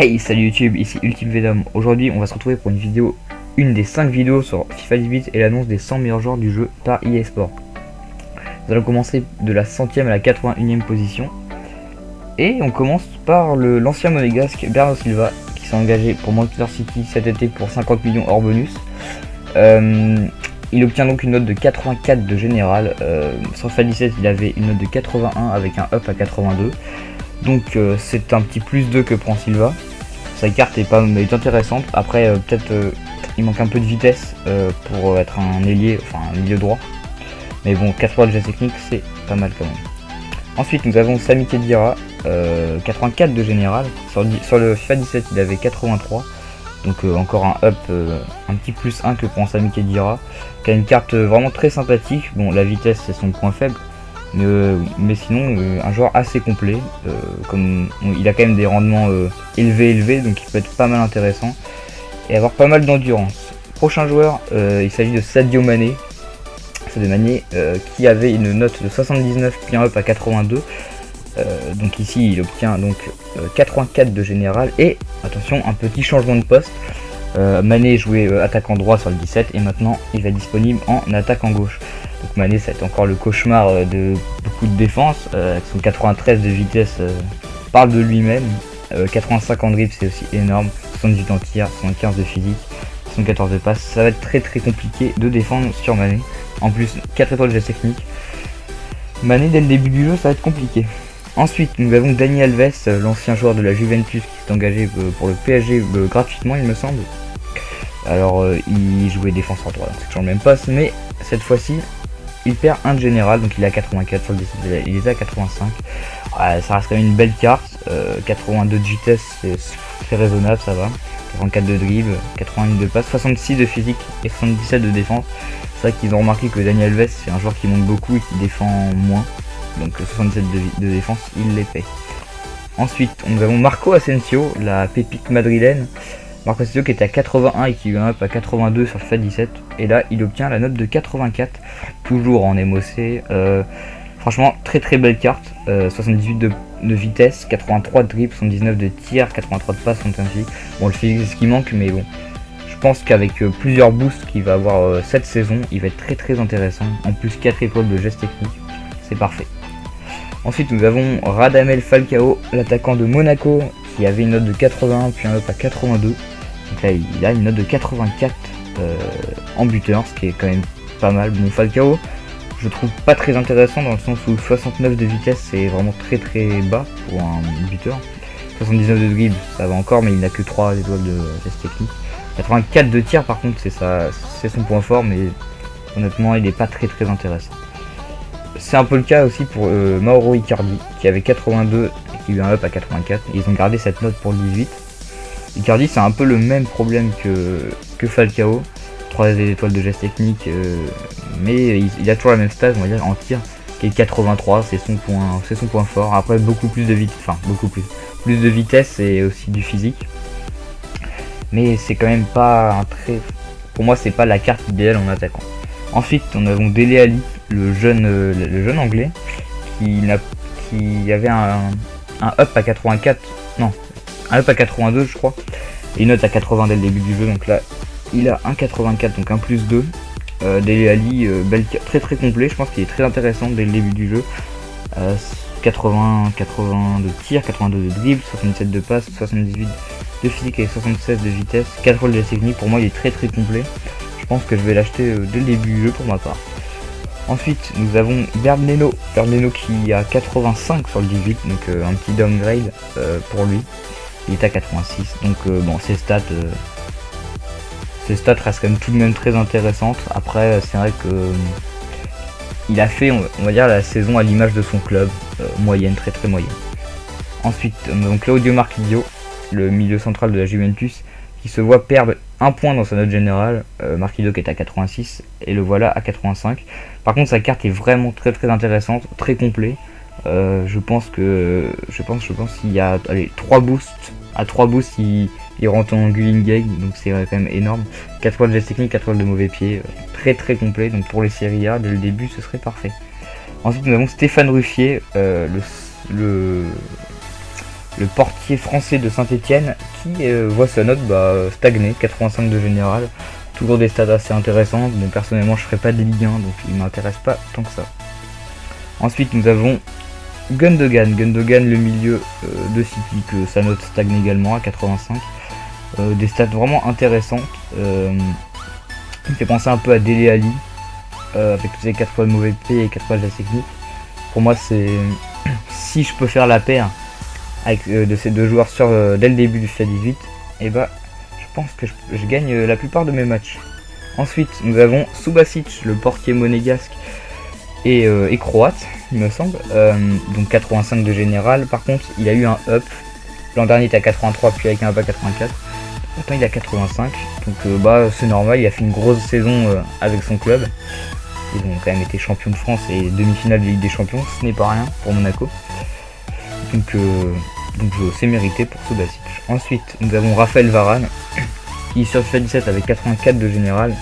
Hey, salut YouTube, ici Ultime Venom. Aujourd'hui, on va se retrouver pour une des 5 vidéos sur FIFA 18 et l'annonce des 100 meilleurs joueurs du jeu par EA Sports. Nous allons commencer de la 100e à la 81e position. Et on commence par l'ancien monégasque Bernardo Silva, qui s'est engagé pour Manchester City cet été pour 50 millions hors bonus. Il obtient donc une note de 84 de général. Sur FIFA 17, il avait une note de 81 avec un up à 82. Donc c'est un petit plus 2 que prend Silva. Sa carte est intéressante. Après peut-être il manque un peu de vitesse pour être un ailier, enfin un milieu droit. Mais bon, 80 de geste technique, c'est pas mal quand même. Ensuite nous avons Sami Khedira, 84 de général. Sur le FIFA 17 il avait 83. Donc encore un up, un petit plus 1 que prend Sami Khedira. Qui a une carte vraiment très sympathique. Bon, la vitesse c'est son point faible. Mais sinon un joueur assez complet, il a quand même des rendements élevés, donc il peut être pas mal intéressant et avoir pas mal d'endurance. Prochain joueur, il s'agit de Sadio Mané, qui avait une note de 79 puis un up à 82. Donc ici il obtient donc 84 de général et attention, un petit changement de poste. Mané jouait attaquant droit sur le 17 et maintenant il va être disponible en attaquant gauche. Donc Mané, ça va être encore le cauchemar de beaucoup de défense, avec son 93 de vitesse parle de lui-même, 85 en dribble c'est aussi énorme, 78 en tir, 75 de physique, 74 de passe, ça va être très compliqué de défendre sur Mané. En plus 4 étoiles de geste technique, Mané dès le début du jeu ça va être compliqué. Ensuite nous avons Dani Alves, l'ancien joueur de la Juventus qui s'est engagé pour le PSG gratuitement il me semble. Alors il jouait défenseur droit, c'est toujours le même poste, mais cette fois-ci il perd un de général, donc il est à 84 sur le 17, il est à 85. Ouais, ça reste quand même une belle carte, 82 de vitesse c'est raisonnable, ça va. 84 de dribble, 81 de passe, 66 de physique et 77 de défense. C'est vrai qu'ils ont remarqué que Dani Alves c'est un joueur qui monte beaucoup et qui défend moins, donc 77 de défense il les paye. Ensuite nous avons Marco Asensio, la pépite madrilène. Marco Asensio qui était à 81 et qui lui a un up à 82 sur le FIFA 17, et là il obtient la note de 84, toujours en MOC. Franchement très belle carte, 78 de vitesse, 83 de dribble, 79 de tir, 83 de passe, 61 de physique. Bon, le physique c'est ce qui manque, mais bon, je pense qu'avec plusieurs boosts qu'il va avoir cette saison, il va être très intéressant. En plus 4 étoiles de geste technique, c'est parfait. Ensuite nous avons Radamel Falcao, l'attaquant de Monaco, qui avait une note de 81 puis un up à 82. Donc là il a une note de 84 en buteur, ce qui est quand même pas mal. Bon, Falcao je trouve pas très intéressant dans le sens où 69 de vitesse c'est vraiment très bas pour un buteur. 79 de dribble ça va encore, mais il n'a que 3 étoiles de geste technique. 84 de tir par contre c'est son point fort, mais honnêtement il est pas très intéressant. C'est un peu le cas aussi pour Mauro Icardi qui avait 82 et qui a eu un up à 84. Ils ont gardé cette note pour le 18. Icardi c'est un peu le même problème que Falcao, 3 étoiles de geste technique, mais il a toujours la même stat on va dire en tir qui est 83, c'est son point fort. Après beaucoup plus de vitesse et aussi du physique, mais c'est quand même pas pour moi c'est pas la carte idéale en attaquant. Ensuite on avons Dele Alli, le jeune anglais qui avait un up à 84, non un up à 82 je crois, et une note à 80 dès le début du jeu. Donc là il a un 84, donc un plus 2. Dele Alli, très complet, je pense qu'il est très intéressant dès le début du jeu. 80 de tir, 82 de dribble, 67 de passe, 78 de physique et 76 de vitesse, 4 rôles de technique. Pour moi il est très complet. Je pense que je vais l'acheter dès le début du jeu pour ma part. Ensuite nous avons Bernardo qui a 85 sur le 18, donc un petit downgrade pour lui. Il est à 86, donc bon ses stats restent quand même tout de même très intéressantes. Après c'est vrai que il a fait on va dire la saison à l'image de son club, moyenne, très moyenne. Ensuite donc Claudio Marquinhos, le milieu central de la Juventus, qui se voit perdre un point dans sa note générale. Marquinhos qui est à 86 et le voilà à 85. Par contre sa carte est vraiment très intéressante, très complet. Je pense qu'il y a 3 boosts. À 3 boosts il rentre en Gulling Gag, donc c'est quand même énorme. 4 points de geste technique, 4 points de mauvais pied, très complet. Donc pour les séries A dès le début ce serait parfait. Ensuite nous avons Stéphane Ruffier, le le portier français de Saint-Etienne, qui voit sa note stagner, 85 de général. Toujours des stats assez intéressantes, mais personnellement je ferai pas des Ligue 1, donc il m'intéresse pas tant que ça. Ensuite nous avons Gundogan, le milieu de City, que sa note stagne également à 85. Des stats vraiment intéressantes. Il me fait penser un peu à Dele Alli, avec tous ces 4 fois de mauvais pied et 4 fois de la technique. Pour moi c'est si je peux faire la paire avec de ces deux joueurs dès le début du FIFA 18, et je pense que je gagne la plupart de mes matchs. Ensuite nous avons Subasic, le portier monégasque et croate il me semble, donc 85 de général. Par contre il a eu un up, l'an dernier il était à 83 puis avec un up à 84, maintenant il est à 85, donc c'est normal, il a fait une grosse saison avec son club. Ils ont quand même été champions de France et demi-finale de Ligue des Champions, ce n'est pas rien pour Monaco. Donc c'est mérité pour Subasic. Ensuite nous avons Raphaël Varane, qui sur FIFA 17 avec 84 de général.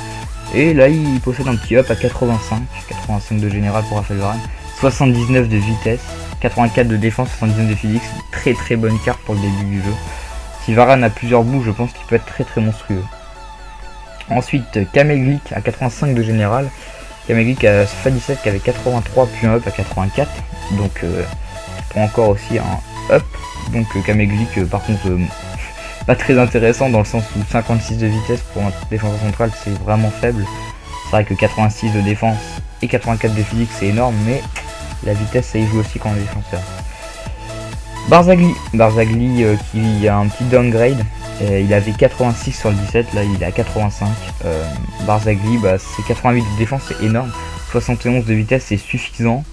Et là il possède un petit up à 85 de général pour Raphaël Varane. 79 de vitesse, 84 de défense, 79 de physique. C'est une très très bonne carte pour le début du jeu. Si Varane a plusieurs bouts, je pense qu'il peut être très très monstrueux. Ensuite Kamel Glik à 85 de général. Kamel Glik à FIFA 17 qui avait 83 puis un up à 84. Donc prend encore aussi un up. Donc Kamel Glik par contre pas très intéressant dans le sens où 56 de vitesse pour un défenseur central c'est vraiment faible. C'est vrai que 86 de défense et 84 de physique c'est énorme, mais la vitesse ça y joue aussi quand on est défenseur. Barzagli qui a un petit downgrade, il avait 86 sur le 17, là il est à 85. Barzagli c'est 88 de défense, c'est énorme, 71 de vitesse c'est suffisant,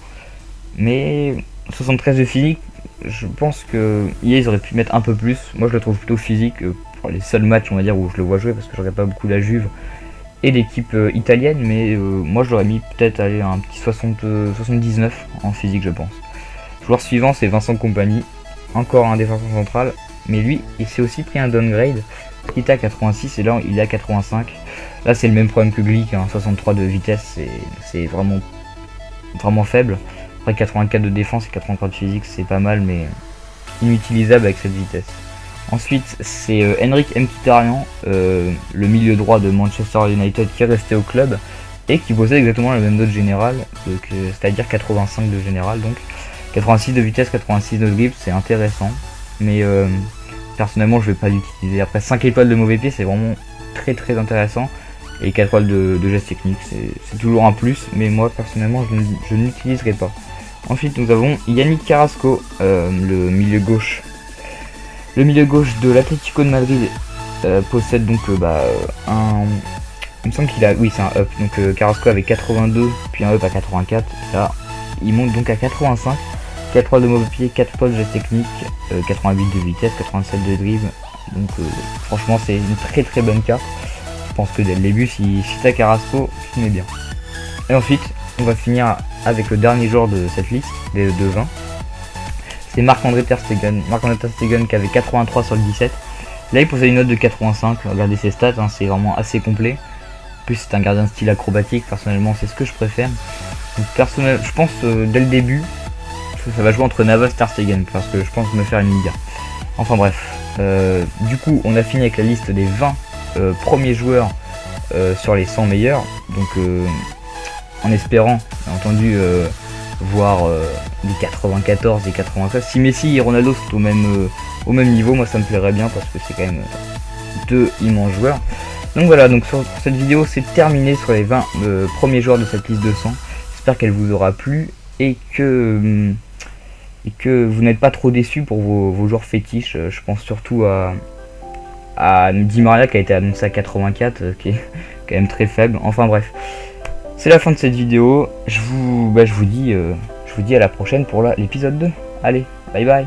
mais 73 de physique, je pense que ils auraient pu mettre un peu plus. Moi je le trouve plutôt physique pour les seuls matchs on va dire où je le vois jouer, parce que je regarde pas beaucoup la Juve et l'équipe italienne, mais moi je l'aurais mis peut-être un petit 79 en physique je pense. Joueur suivant c'est Vincent Kompany, encore un défenseur central, mais lui il s'est aussi pris un downgrade, il était à 86 et là il est à 85. Là c'est le même problème que Glik, 63 de vitesse, c'est vraiment faible. Après 84 de défense et 83 de physique c'est pas mal, mais inutilisable avec cette vitesse. Ensuite c'est Henrik Mkhitaryan, le milieu droit de Manchester United qui est resté au club et qui possède exactement la même note générale, c'est-à-dire 85 de général, donc 86 de vitesse, 86 de grip, c'est intéressant, mais personnellement je vais pas l'utiliser. Après 5 étoiles de mauvais pied c'est vraiment très très intéressant, et 4 étoiles de geste technique c'est toujours un plus, mais moi personnellement je ne l'utiliserai pas. Ensuite nous avons Yannick Carrasco, le milieu gauche de l'Atlético de Madrid, possède donc il me semble qu'il a, oui c'est un up, donc Carrasco avait 82 puis un up à 84, là il monte donc à 85, 4 étoiles de mauvais pied, 4 étoiles de geste technique, 88 de vitesse, 87 de dribble, donc franchement c'est une très très bonne carte. Je pense que dès le début si t'as Carrasco tu mets bien. Et ensuite on va finir avec le dernier joueur de cette liste de 20, c'est Marc-André Ter Stegen. Marc-André Ter Stegen qui avait 83 sur le 17, là il possède une note de 85, regardez ses stats, c'est vraiment assez complet. En plus c'est un gardien de style acrobatique, personnellement c'est ce que je préfère. Donc je pense dès le début ça va jouer entre Navas et Ter Stegen, parce que je pense me faire une Liga. Enfin bref, du coup on a fini avec la liste des 20 premiers joueurs sur les 100 meilleurs, donc en espérant bien entendu voir les 94 et 93. Si Messi et Ronaldo sont au même niveau, moi ça me plairait bien, parce que c'est quand même deux immenses joueurs. Donc voilà, donc sur cette vidéo c'est terminé sur les 20 premiers joueurs de cette liste de 100. J'espère qu'elle vous aura plu et que vous n'êtes pas trop déçus pour vos joueurs fétiches. Je pense surtout à Di Maria qui a été annoncé à 84, qui est quand même très faible. Enfin bref, c'est la fin de cette vidéo. Je vous dis à la prochaine pour l'épisode 2. Allez, bye bye.